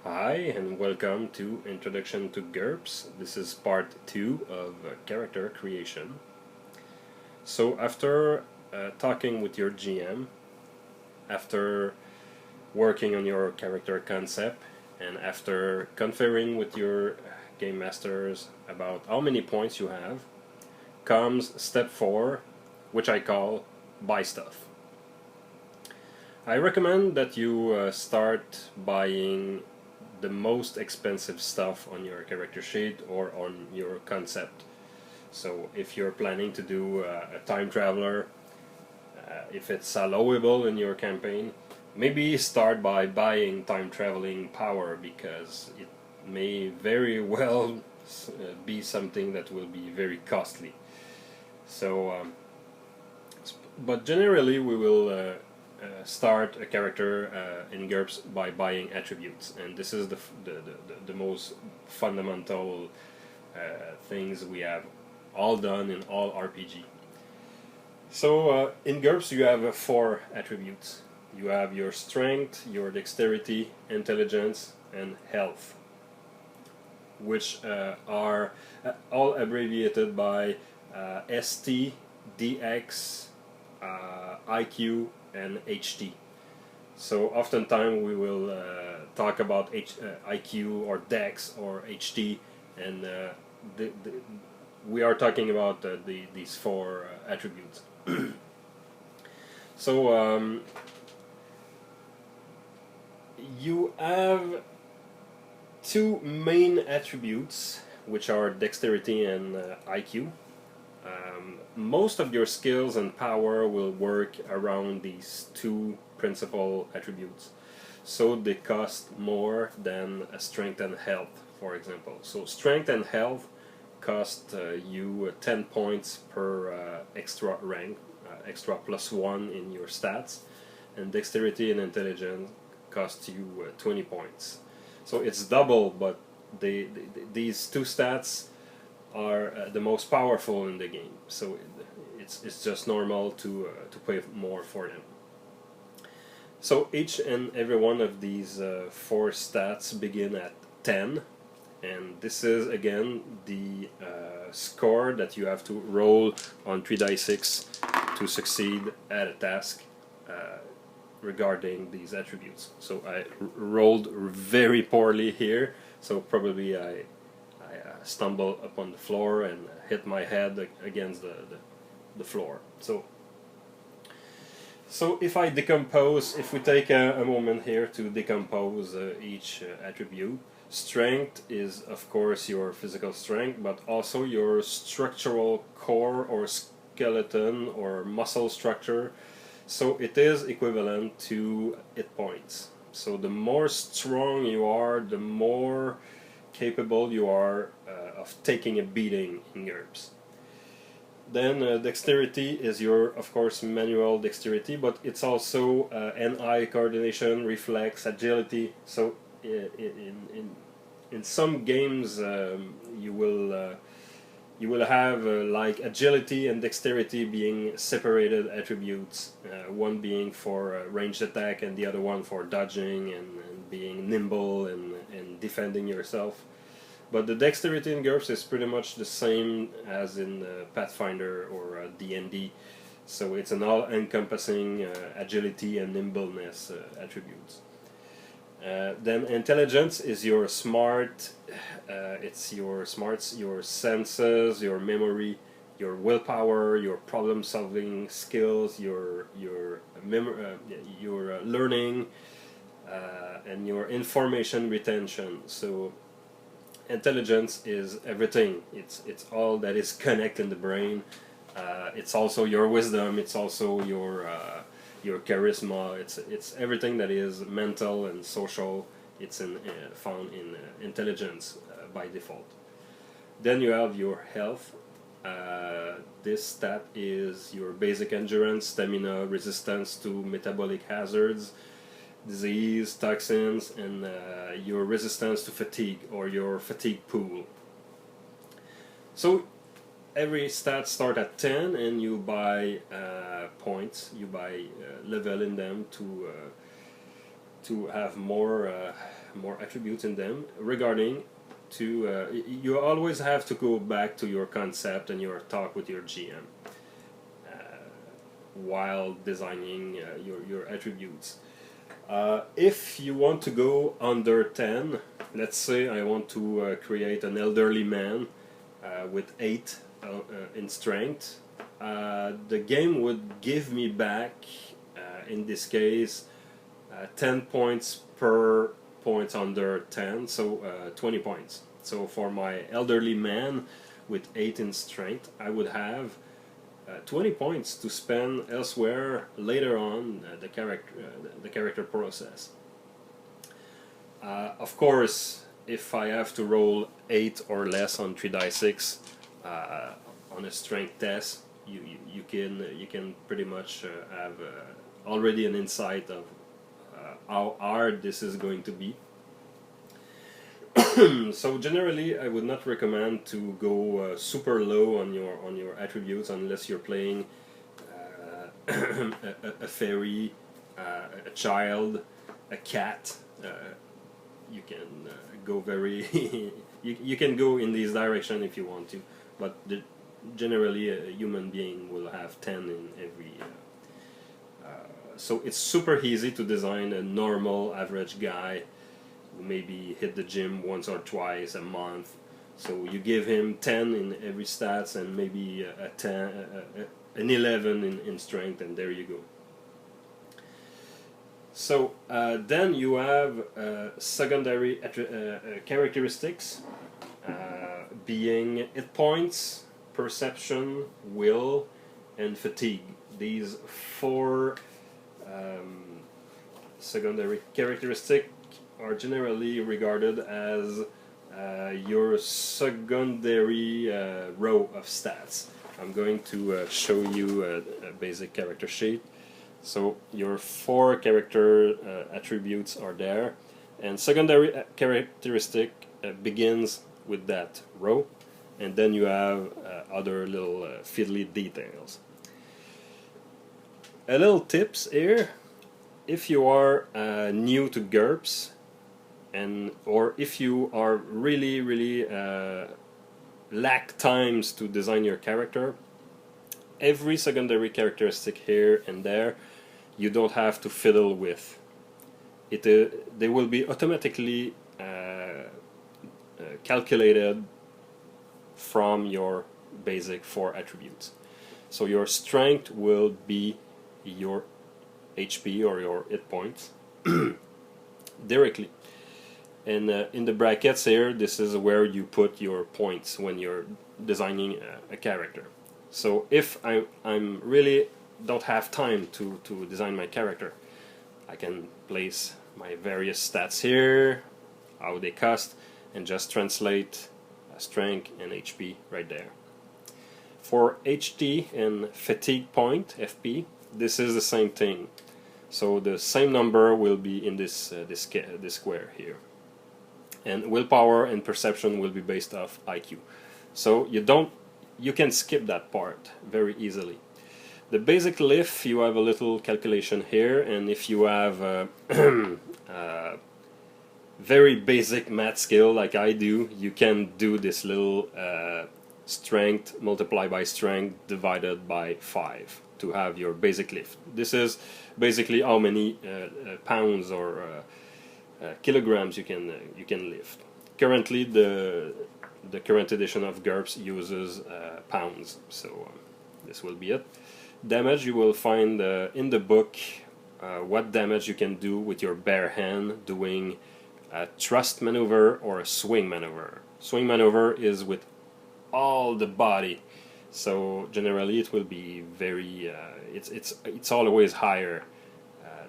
Hi and welcome to Introduction to GURPS. This is part 2 of character creation. So after talking with your GM, after working on your character concept, and after conferring with your game masters about how many points you have, comes step 4, which I call buy stuff. I recommend that you start buying the most expensive stuff on your character sheet or on your concept. So if you're planning to do a time traveler, if it's allowable in your campaign, maybe start by buying time traveling power, because it may very well be something that will be very costly. So but generally we will start a character in GURPS by buying attributes, and this is the most fundamental things we have all done in all RPG. So in GURPS you have 4 attributes. You have your strength, your dexterity, intelligence, and health, which are all abbreviated by ST, DX, IQ, and HT. So oftentimes we will talk about IQ or Dex or HT, and we are talking about these 4 attributes. So you have 2 main attributes, which are dexterity and IQ. Most of your skills and power will work around these 2 principal attributes, so they cost more than strength and health, for example. So strength and health cost you 10 points per extra rank, extra +1 in your stats, and dexterity and intelligence cost you 20 points. So it's double, but these 2 stats are the most powerful in the game, so it's just normal to pay more for them. So each and every one of these 4 stats begin at 10, and this is again the score that you have to roll on 3d6 to succeed at a task regarding these attributes. So I rolled very poorly here, so probably I stumble upon the floor and hit my head against the floor. So if I decompose, if we take a moment here to decompose each attribute, strength is of course your physical strength, but also your structural core or skeleton or muscle structure. So it is equivalent to hit points. So the more strong you are, the more capable you are of taking a beating in GURPS. Then dexterity is your, of course, manual dexterity, but it's also hand-eye coordination, reflex, agility. So in some games you will have like agility and dexterity being separated attributes, one being for ranged attack and the other one for dodging and being nimble and defending yourself. But the dexterity in GURPS is pretty much the same as in Pathfinder or D&D, so it's an all-encompassing agility and nimbleness attributes. Then intelligence is your smart, it's your smarts, your senses, your memory, your willpower, your problem-solving skills, your learning, and your information retention. So intelligence is everything. It's all that is connected in the brain. It's also your wisdom. It's also your charisma. It's everything that is mental and social. It's found in intelligence by default. Then you have your health. This stat is your basic endurance, stamina, resistance to metabolic hazards, disease, toxins, and your resistance to fatigue or your fatigue pool. So every stat start at 10, and you buy you buy level in them to have more more attributes in them regarding to you always have to go back to your concept and your talk with your GM while designing your attributes. If you want to go under 10, let's say I want to create an elderly man with 8 in strength, the game would give me back, in this case, 10 points per points under 10, so 20 points. So for my elderly man with 8 in strength, I would have 20 points to spend elsewhere later on the character process. Of course, if I have to roll 8 or less on 3d6 on a strength test, you can pretty much have already an insight of how hard this is going to be. So generally, I would not recommend to go super low on your attributes unless you're playing a fairy, a child, a cat. You can go very you can go in this direction if you want to, but generally a human being will have 10 in every. So it's super easy to design a normal average guy. Maybe hit the gym once or twice a month, so you give him 10 in every stats and maybe an 11 in strength, and there you go. So then you have secondary characteristics, being hit points, perception, will, and fatigue. These 4 secondary characteristics are generally regarded as your secondary row of stats. I'm going to show you a basic character sheet. So your 4 character attributes are there, and secondary characteristic begins with that row, and then you have other little fiddly details. A little tips here: if you are new to GURPS, or if you are really lack times to design your character, every secondary characteristic here and there you don't have to fiddle with it. They will be automatically calculated from your basic 4 attributes. So your strength will be your HP or your hit points directly. And in the brackets here, this is where you put your points when you're designing a character. So if I'm really don't have time to design my character, I can place my various stats here, how they cost, and just translate strength and HP right there. For HT and fatigue point, FP, this is the same thing. So the same number will be in this square here. And willpower and perception will be based off IQ. So you can skip that part very easily. The basic lift, you have a little calculation here, and if you have very basic math skill like I do, you can do this little strength multiplied by strength divided by 5 to have your basic lift. This is basically how many pounds or kilograms you can lift. Currently, the current edition of GURPS uses pounds, so this will be it. Damage, you will find in the book what damage you can do with your bare hand doing a thrust maneuver or a swing maneuver. Swing maneuver is with all the body, so generally it will be very it's always higher,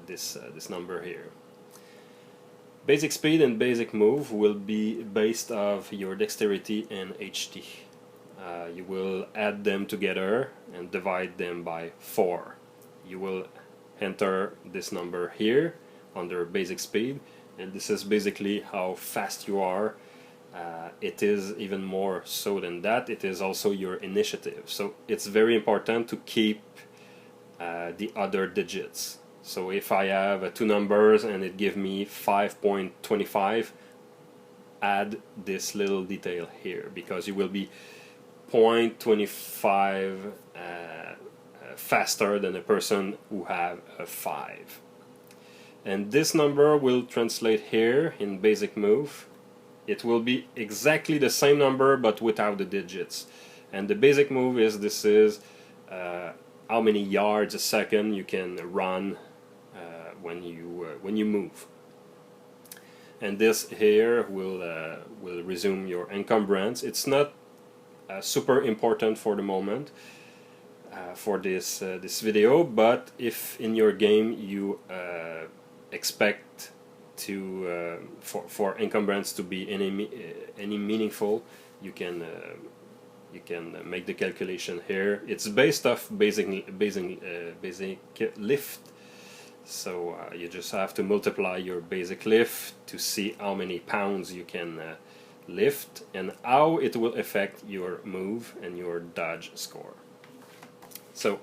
this number here. Basic speed and basic move will be based off your dexterity and HT. You will add them together and divide them by 4. You will enter this number here under basic speed, and this is basically how fast you are. It is even more so than that. It is also your initiative. So it's very important to keep the other digits. So if I have two numbers and it gives me 5.25, add this little detail here, because you will be 0.25 faster than a person who have a 5. And this number will translate here in basic move. It will be exactly the same number but without the digits. And the basic move is, this is how many yards a second you can run when you move. And this here will resume your encumbrance. It's not super important for the moment for this video, but if in your game you expect to for encumbrance to be any meaningful, you can make the calculation here. It's based off basic lift, so you just have to multiply your basic lift to see how many pounds you can lift and how it will affect your move and your dodge score. So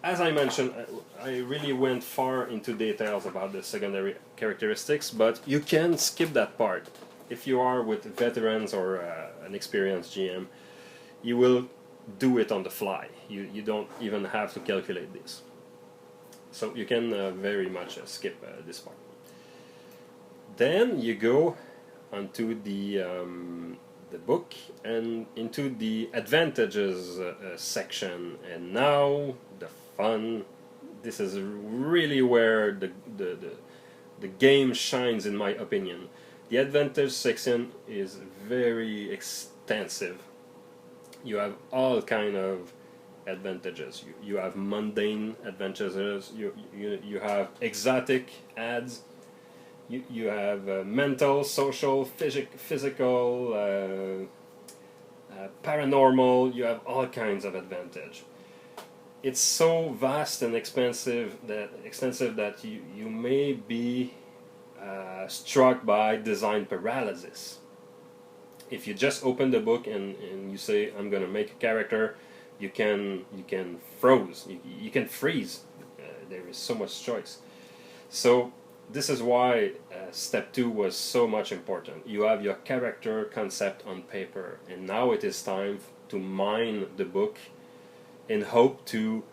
as I mentioned, I really went far into details about the secondary characteristics, but you can skip that part. If you are with veterans or an experienced GM, you will do it on the fly. You don't even have to calculate this. So you can very much skip this part. Then you go onto the book and into the advantages section, and now the fun. This is really where the game shines, in my opinion. The advantage section is very extensive. You have all kind of advantages. You have mundane advantages. You have exotic ads. You have mental, social, physical, paranormal. You have all kinds of advantage. It's so vast and extensive that you may be struck by design paralysis. If you just open the book and you say, I'm gonna make a character, you can freeze. You can freeze. There is so much choice. So this is why step 2 was so much important. You have your character concept on paper, and now it is time to mine the book and hope to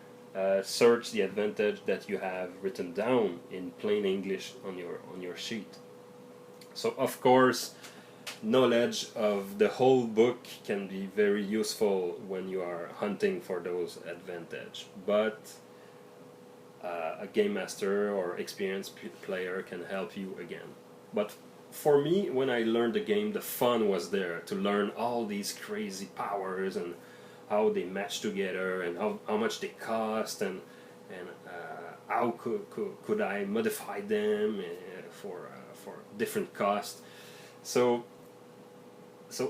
search the advantage that you have written down in plain English on your sheet. So of course, knowledge of the whole book can be very useful when you are hunting for those advantage, but a game master or experienced player can help you again. But for me, when I learned the game, the fun was there to learn all these crazy powers and how they match together and how much they cost, and how could I modify them for different costs. So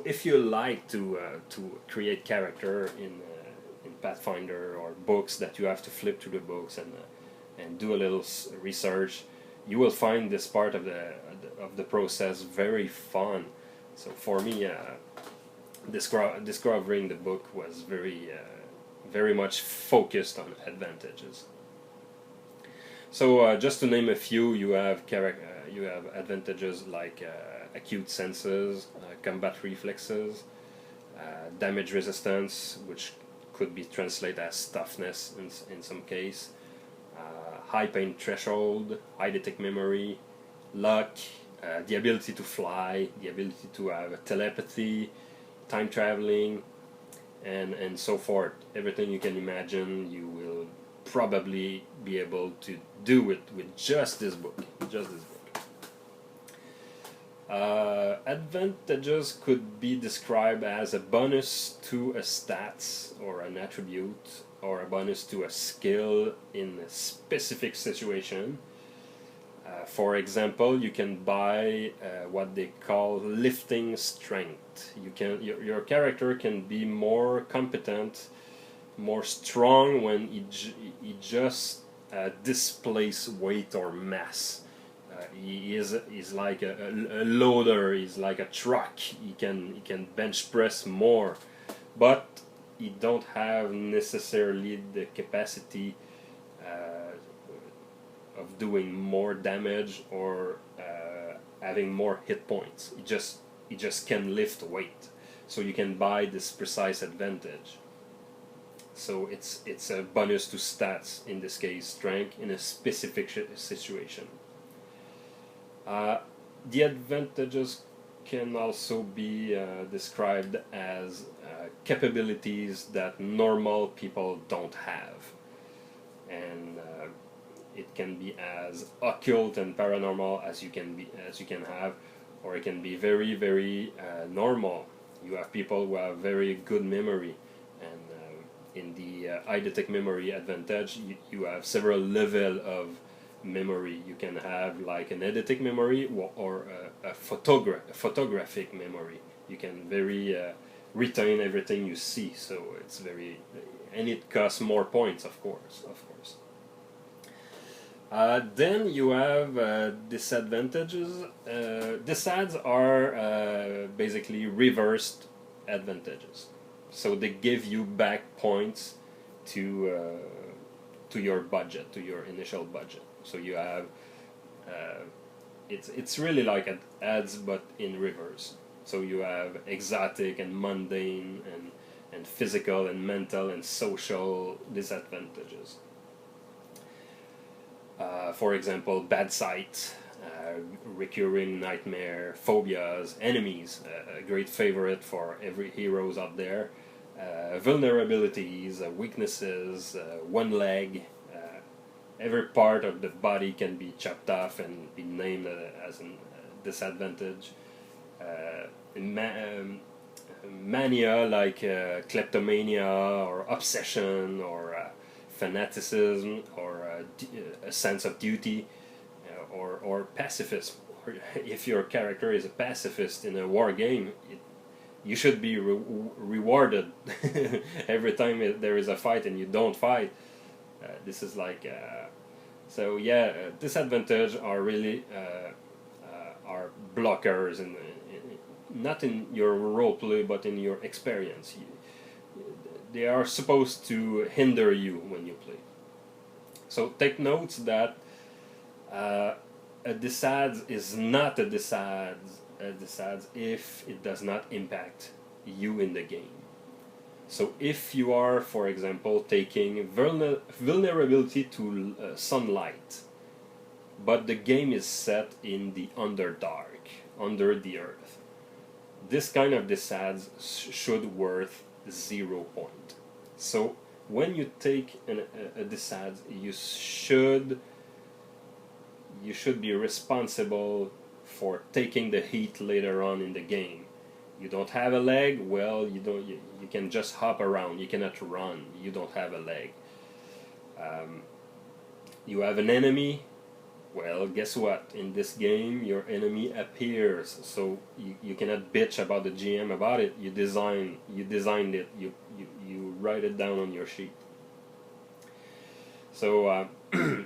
if you like to create character in Pathfinder, or books that you have to flip through the books and do a little research, you will find this part of the process very fun. So for me, discovering the book was very much focused on advantages. So just to name a few, you have advantages like acute senses, combat reflexes, damage resistance, which could be translated as toughness in some case, high pain threshold, high detect memory, luck, the ability to fly, the ability to have telepathy, time traveling, and so forth. Everything you can imagine, you will probably be able to do it with just this book. Advantages could be described as a bonus to a stats or an attribute, or a bonus to a skill in a specific situation. For example, you can buy what they call lifting strength. Your character can be more competent, more strong when he just displace weight or mass. He's like a loader. He's like a truck. He can bench press more, but you don't have necessarily the capacity of doing more damage or having more hit points. You just can lift weight, so you can buy this precise advantage. So it's a bonus to stats, in this case strength, in a specific situation. The advantages can also be described as capabilities that normal people don't have, and it can be as occult and paranormal as you can have, or it can be very very normal. You have people who have very good memory, and in the eidetic memory advantage, you have several level of memory. You can have like an eidetic memory or a photographic memory. You can very retain everything you see, so it's very, and it costs more points, of course. Then you have disadvantages. Disads are basically reversed advantages, so they give you back points to your budget, to your initial budget. So you have it's really like ads, but in reverse. So you have exotic and mundane and physical and mental and social disadvantages. For example, bad sight, recurring nightmare, phobias, enemies, a great favorite for every heroes out there, vulnerabilities, weaknesses, one leg, every part of the body can be chopped off and be named as a disadvantage. Mania, like kleptomania or obsession or fanaticism or a sense of duty, or pacifism. If your character is a pacifist in a war game, you should be rewarded every time there is a fight and you don't fight. This is like so yeah, disadvantage are really are blockers in not in your roleplay but in your experience. They are supposed to hinder you when you play. So take notes that a disad is not a disad if it does not impact you in the game. So if you are, for example, taking vulnerability to sunlight, but the game is set in the Underdark, under the earth, this kind of disads should worth 0 point. So when you take a disad, you should be responsible for taking the heat later on in the game. You don't have a leg, well, you can just hop around. You cannot run. You don't have a leg. You have an enemy. Well, guess what? In this game, your enemy appears. So you cannot bitch about the GM about it. You designed it. You write it down on your sheet. So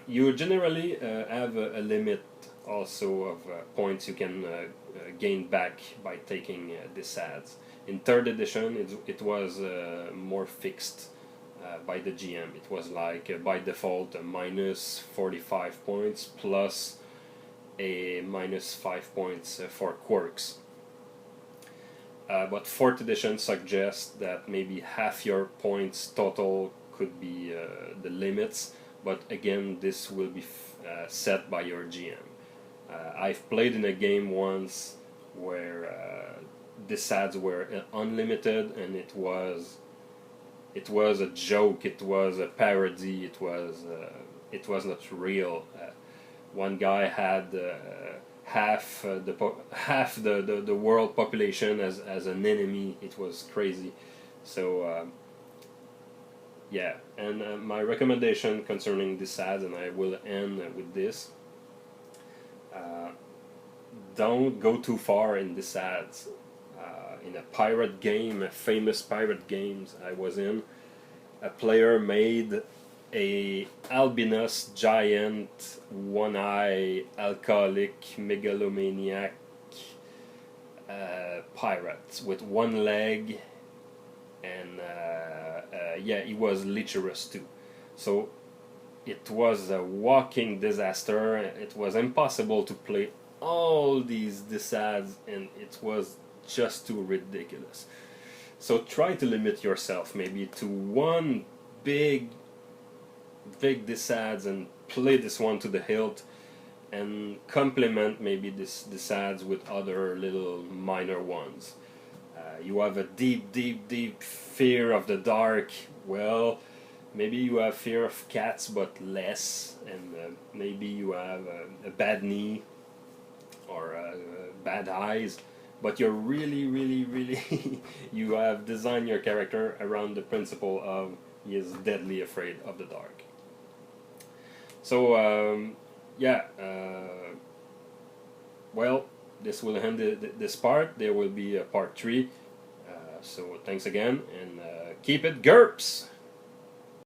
you generally have a limit also of points you can gain back by taking disads. In 3rd edition, it was more fixed by the GM. It was like by default a minus 45 points plus a minus 5 points for quirks. But 4th edition suggests that maybe half your points total could be the limits, but again this will be set by your GM. I've played in a game once where disads were unlimited, and it was a joke. It was a parody. It was not real. One guy had half the world population as an enemy. It was crazy. So yeah, and my recommendation concerning disads, and I will end with this. Don't go too far in disads. In a pirate game, a famous pirate games I was in, a player made a albinous giant, one-eye, alcoholic, megalomaniac pirate with one leg and yeah, he was lecherous too. So it was a walking disaster. It was impossible to play all these disads, and it was just too ridiculous. So try to limit yourself maybe to one big disads and play this one to the hilt, and complement maybe this ads with other little minor ones. You have a deep fear of the dark. Well, maybe you have fear of cats, but less, and maybe you have a bad knee or bad eyes. But you're really you have designed your character around the principle of he is deadly afraid of the dark. So yeah, well, this will end this part. There will be a part 3. So thanks again, and keep it GURPS!